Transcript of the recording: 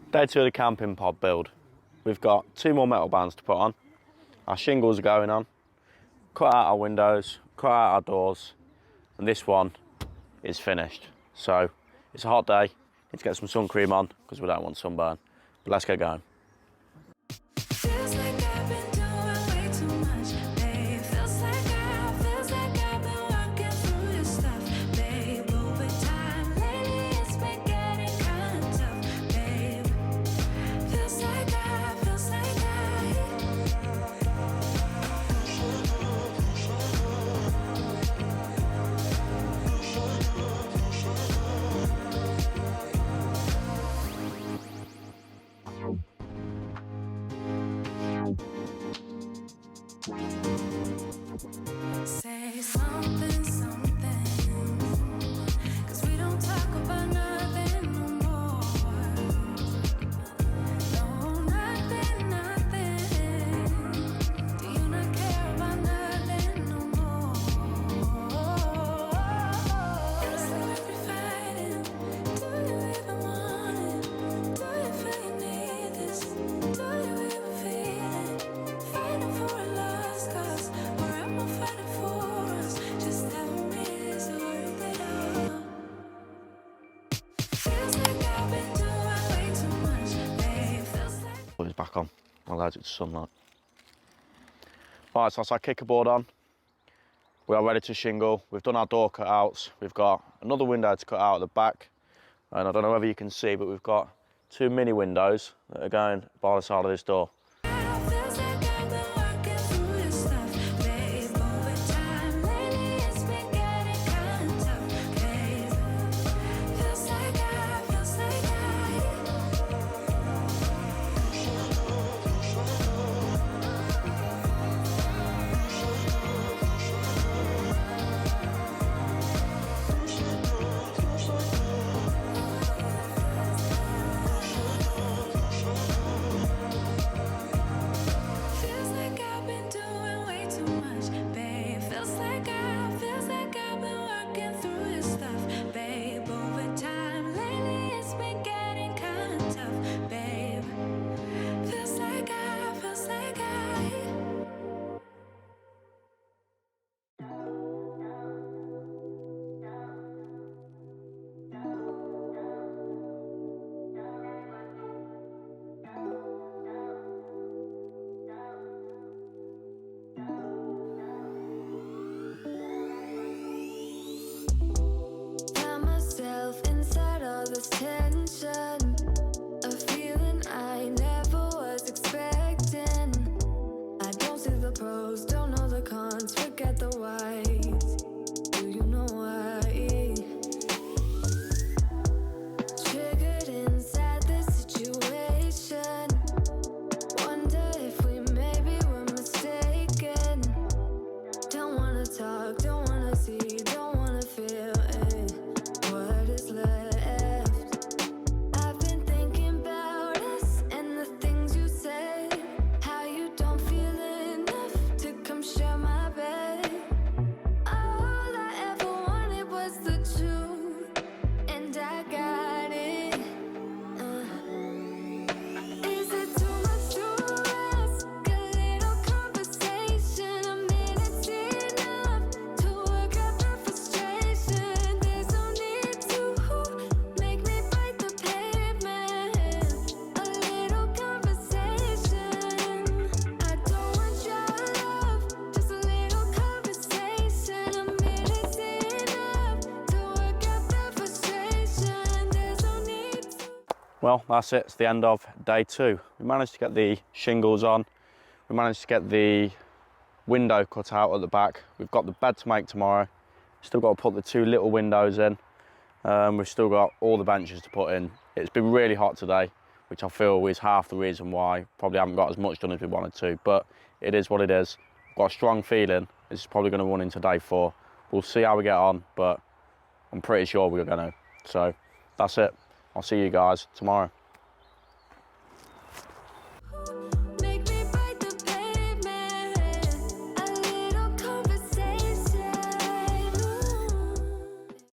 Day 2 of the camping pod build. We've got 2 more metal bands to put on. Our shingles are going on. Cut out our windows, cut out our doors, and this one is finished. So it's a hot day. Need to get some sun cream on because we don't want sunburn. But let's get going. Say something, something, 'cause we don't talk about nothing no more. No, nothing, nothing. Do you not care about nothing no more? Feels like we're fighting. Do you even want it? Do you feel you need this? Do you even feel it? Fighting for a lost cause. Fighting for us, just tell me it's worth it all. Feels like I've been doing way too much, babe. Feels like Put it back on, allergic to sunlight. Right, so that's our kicker board on. We are ready to shingle. We've done our door cutouts. We've got another window to cut out at the back. And I don't know whether you can see, but we've got 2 mini windows that are going by the side of this door. feels like I've been working through this stuff, babe. Over time, lately it's been getting kind of tough, babe. Feels like I've been doing way too much, babe. Feels like I've been working through this stuff, babe. Over time, lately it's been getting kind of tough, babe. Feels like Found myself inside all this tension, a feeling I never was expecting. I don't see the pros, don't know the cons, forget the whys. Do you know why? Triggered inside this situation. Wonder if we maybe were mistaken. Don't wanna talk, don't wanna see, don't wanna feel it. What is left? I've been thinking about us and the things you say. How you don't feel enough to come share my bed. All I ever wanted was the truth, and I got it. Is it too much to ask? A little conversation, a minute's enough to work out the frustration. There's no need to make me fight the pavement. A little conversation. I don't want your love, just a little conversation. A minute's enough to work out the frustration. There's no need to. Well, that's it. It's the end of day 2. We managed to get the shingles on. We managed to get the window cut out at the back. We've got the bed to make tomorrow. Still got to put the 2 little windows in. We've still got all the benches to put in. It's been really hot today. which I feel is half the reason why probably haven't got as much done as we wanted to, but it is what it is. Got a strong feeling this is probably going to run into day 4. We'll see how we get on, but I'm pretty sure we're going to. So that's it. I'll see you guys tomorrow.